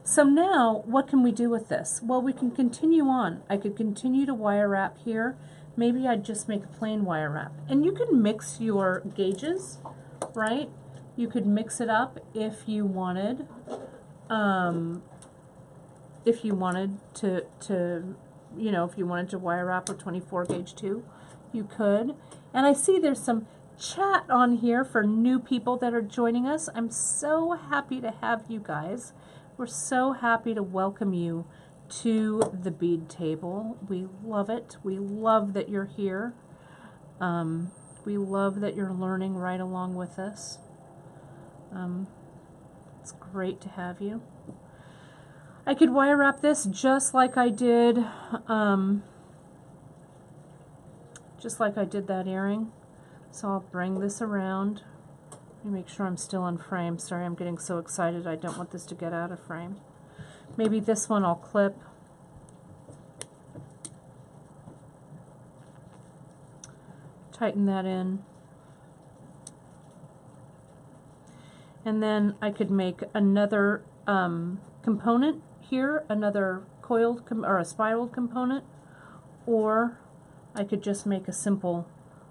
So now, what can we do with this? Well, we can continue on. I could continue to wire wrap here. Maybe I'd just make a plain wire wrap. And you can mix your gauges, right? You could mix it up if you wanted. If you wanted to, you know, if you wanted to wire wrap a 24 gauge too, you could. And I see there's some chat on here for new people that are joining us. I'm so happy to have you guys. We're so happy to welcome you to the bead table. We love it. We love that you're here. We love that you're learning right along with us. It's great to have you. I could wire wrap this just like I did that earring. So I'll bring this around. Let me make sure I'm still in frame. Sorry, I'm getting so excited. I don't want this to get out of frame. Maybe this one I'll clip. Tighten that in. And then I could make another component here, another coiled or a spiraled component, or I could just make a simple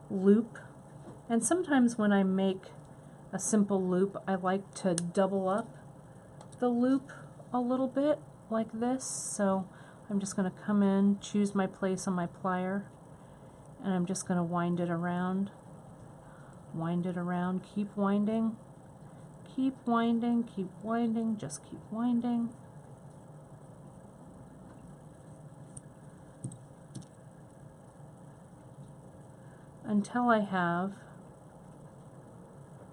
loop. And sometimes when I make a simple loop, I like to double up the loop a little bit like this. So I'm just going to come in, choose my place on my plier, and I'm just going to wind it around, keep winding, keep winding, keep winding, just keep winding. Until I have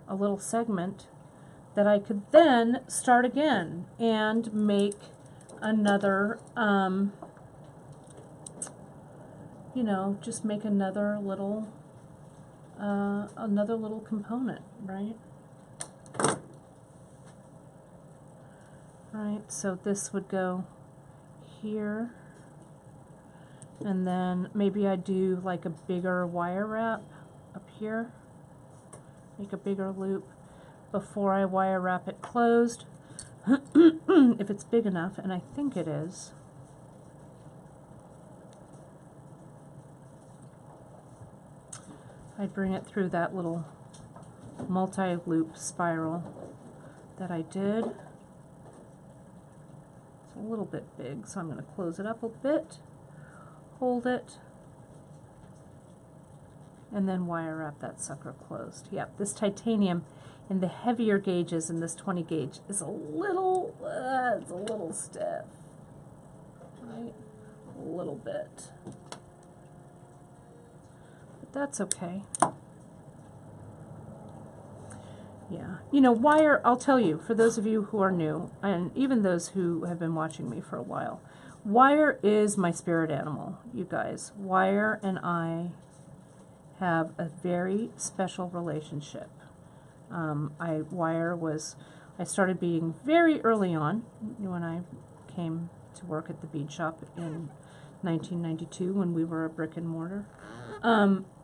a little segment that I could then start again and make another, you know, just make another little component, right? Right, so this would go here, and then maybe I do like a bigger wire wrap up here, make a bigger loop before I wire wrap it closed, if it's big enough, and I think it is. I bring it through that little multi-loop spiral that I did. It's a little bit big, so I'm going to close it up a bit, hold it, and then wire wrap that sucker closed. Yep, this titanium in the heavier gauges in this 20 gauge is a little, it's a little stiff, right? A little bit. But that's okay. Yeah, you know, wire, I'll tell you, for those of you who are new, and even those who have been watching me for a while, wire is my spirit animal, you guys. Wire and I have a very special relationship. I started beading very early on when I came to work at the bead shop in 1992 when we were a brick and mortar.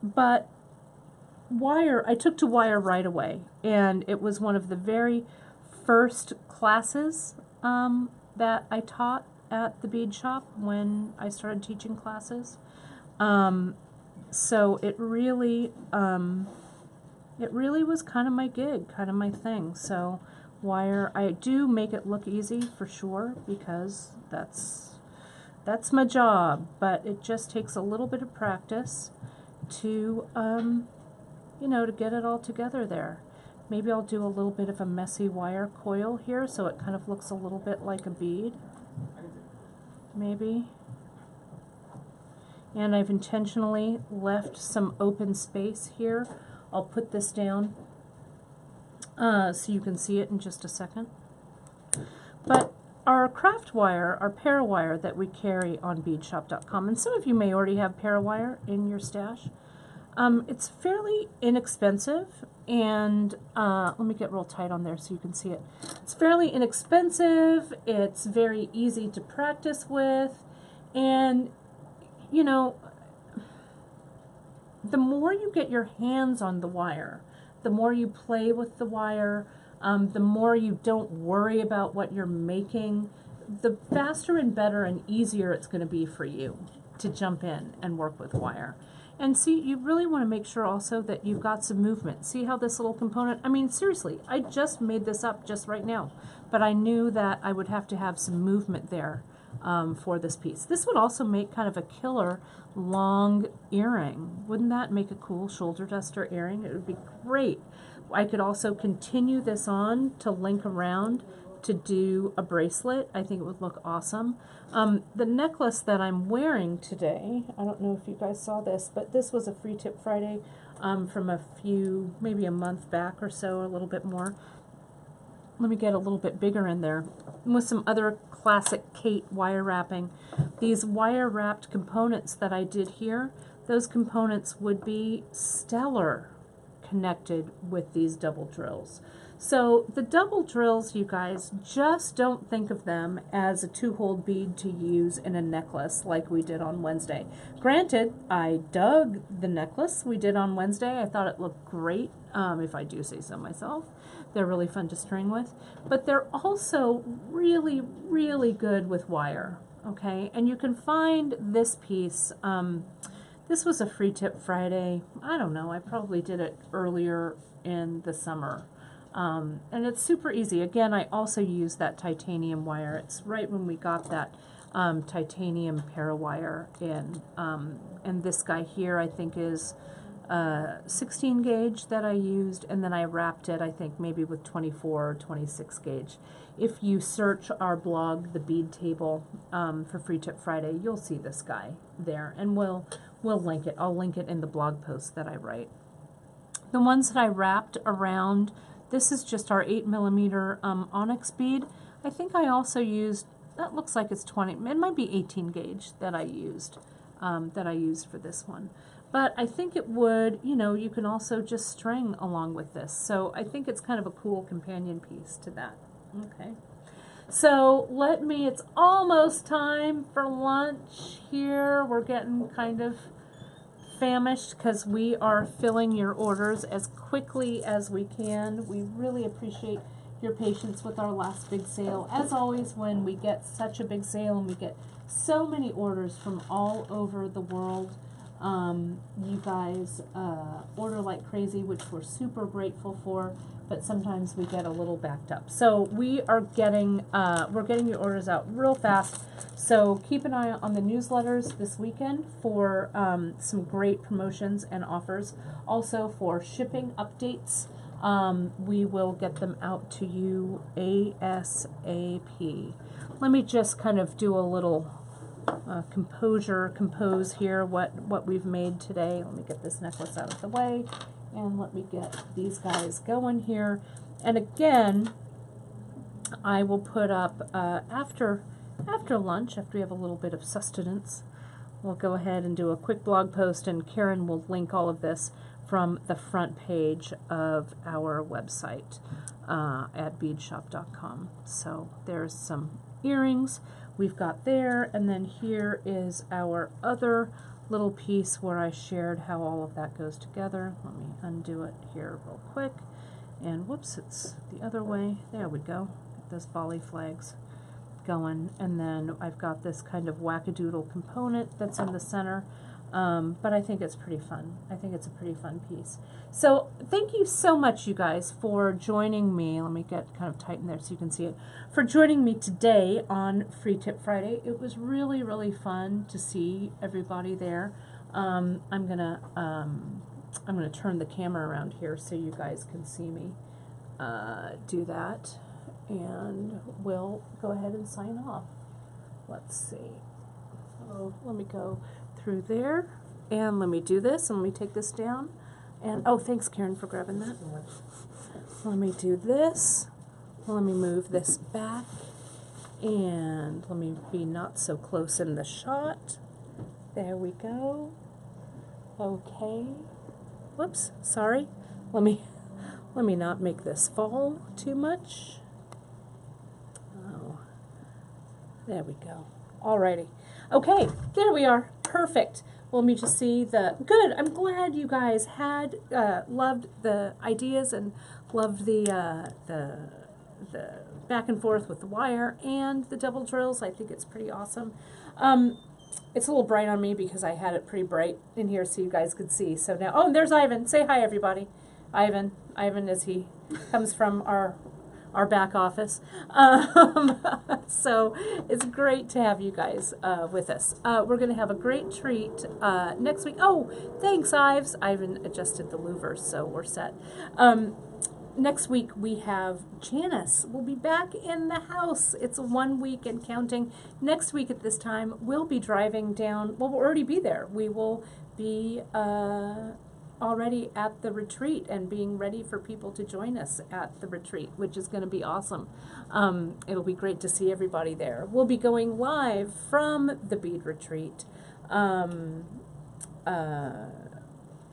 But wire, I took to wire right away, and it was one of the very first classes that I taught at the bead shop when I started teaching classes. So it really was kind of my gig, kind of my thing. So wire, I do make it look easy for sure, because that's my job, but it just takes a little bit of practice to you know, to get it all together there. Maybe I'll do a little bit of a messy wire coil here so it kind of looks a little bit like a bead, maybe. And I've intentionally left some open space here. I'll put this down so you can see it in just a second. But our craft wire, our Parawire that we carry on beadshop.com, and some of you may already have Parawire in your stash. It's fairly inexpensive, and let me get real tight on there so you can see it. It's fairly inexpensive, it's very easy to practice with, and you know, the more you get your hands on the wire, the more you play with the wire, the more you don't worry about what you're making, the faster and better and easier it's going to be for you to jump in and work with wire. And see, you really want to make sure also that you've got some movement. See how this little component, I mean, seriously, I just made this up just right now, but I knew that I would have to have some movement there for this piece. This would also make kind of a killer long earring. Wouldn't that make a cool shoulder duster earring? It would be great. I could also continue this on to link around to do a bracelet. I think it would look awesome. The necklace that I'm wearing today, I don't know if you guys saw this, but this was a Free Tip Friday from maybe a month back or so, a little bit more. Let me get a little bit bigger in there. With some other classic Kate wire wrapping. These wire wrapped components that I did here, those components would be stellar connected with these double drills. So the double drills, you guys, just don't think of them as a 2-hole bead to use in a necklace like we did on Wednesday. Granted, I dug the necklace we did on Wednesday. I thought it looked great, if I do say so myself. They're really fun to string with, but they're also really, really good with wire, okay? And you can find this piece, this was a Free Tip Friday. I don't know, I probably did it earlier in the summer. And it's super easy. Again, I also use that titanium wire. It's right when we got that titanium parawire in. And this guy here, I think, is 16 gauge that I used, and then I wrapped it, I think, maybe with 24 or 26 gauge. If you search our blog, the bead table, for Free Tip Friday, you'll see this guy there, and we'll link it. I'll link it in the blog post that I write. The ones that I wrapped around, this is just our 8mm onyx bead. I think I also used, that looks like it's 20, it might be 18 gauge that I used for this one. But I think it would, you know, you can also just string along with this. So I think it's kind of a cool companion piece to that. Okay. So it's almost time for lunch here. We're getting kind of famished because we are filling your orders as quickly as we can. We really appreciate your patience with our last big sale. As always, when we get such a big sale and we get so many orders from all over the world, you guys order like crazy, which we're super grateful for, but sometimes we get a little backed up. So we're getting your orders out real fast. So keep an eye on the newsletters this weekend for some great promotions and offers. Also for shipping updates, we will get them out to you ASAP. Let me just kind of do a little compose here what we've made today. Let me get this necklace out of the way, and let me get these guys going here. And again, I will put up after lunch, after we have a little bit of sustenance, we'll go ahead and do a quick blog post, and Karen will link all of this from the front page of our website at beadshop.com. So there's some earrings we've got there, and then here is our other little piece where I shared how all of that goes together. Let me undo it here real quick, and whoops, it's the other way. There we go. Get those Bali flags going, and then I've got this kind of wackadoodle component that's in the center. But I think it's pretty fun. I think it's a pretty fun piece. So thank you so much, you guys, for joining me. Let me get kind of tight in there so you can see it. For joining me today on Free Tip Friday. It was really, really fun to see everybody there. I'm gonna turn the camera around here so you guys can see me do that, and we'll go ahead and sign off. Let's see. Oh, let me go through there, and let me do this, and let me take this down, and oh, thanks Karen for grabbing that. Let me do this, let me move this back, and let me be not so close in the shot. There we go. Okay, whoops, sorry, let me not make this fall too much. Oh, there we go. Alrighty. Okay, there we are. Perfect. Well, let me just see good. I'm glad you guys had loved the ideas and loved the back and forth with the wire and the double drills. I think it's pretty awesome. It's a little bright on me because I had it pretty bright in here so you guys could see. So now, oh, and there's Ivan. Say hi, everybody. Ivan as he comes from our our back office. So it's great to have you guys with us. We're going to have a great treat next week. Oh, thanks, Ives. Ivan adjusted the louvers, so we're set. Next week we have Janice. We'll be back in the house. It's 1 week and counting. Next week at this time, we'll be driving down. Well, we'll already be there. We will be already at the retreat and being ready for people to join us at the retreat, which is going to be awesome. It'll be great to see everybody there. We'll be going live from the Bead Retreat.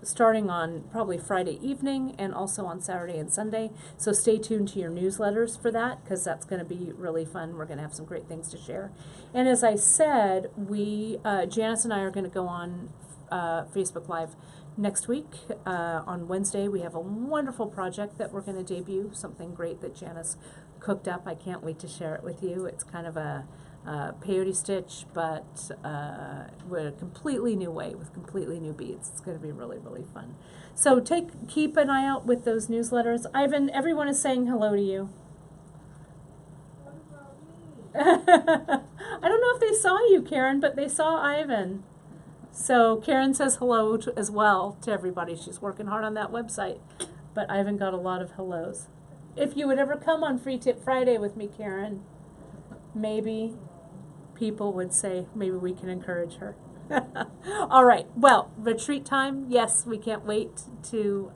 Starting on probably Friday evening and also on Saturday and Sunday. So stay tuned to your newsletters for that, because that's going to be really fun. We're going to have some great things to share. And as I said, Janice and I are going to go on Facebook Live next week. On Wednesday, we have a wonderful project that we're going to debut, something great that Janice cooked up. I can't wait to share it with you. It's kind of a peyote stitch, but with a completely new way, with completely new beads. It's going to be really, really fun. So keep an eye out with those newsletters. Ivan, everyone is saying hello to you. I don't know if they saw you, Karen, but they saw Ivan. So Karen says hello as well to everybody. She's working hard on that website. But Ivan got a lot of hellos. If you would ever come on Free Tip Friday with me, Karen, maybe people would say maybe we can encourage her. All right. Well, retreat time. Yes, we can't wait to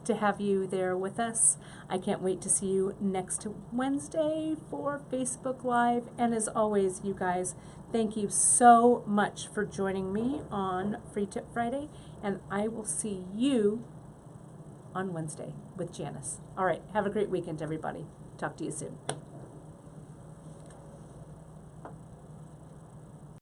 have you there with us. I can't wait to see you next Wednesday for Facebook Live. And as always, you guys, thank you so much for joining me on Free Tip Friday. And I will see you on Wednesday with Janice. All right. Have a great weekend, everybody. Talk to you soon.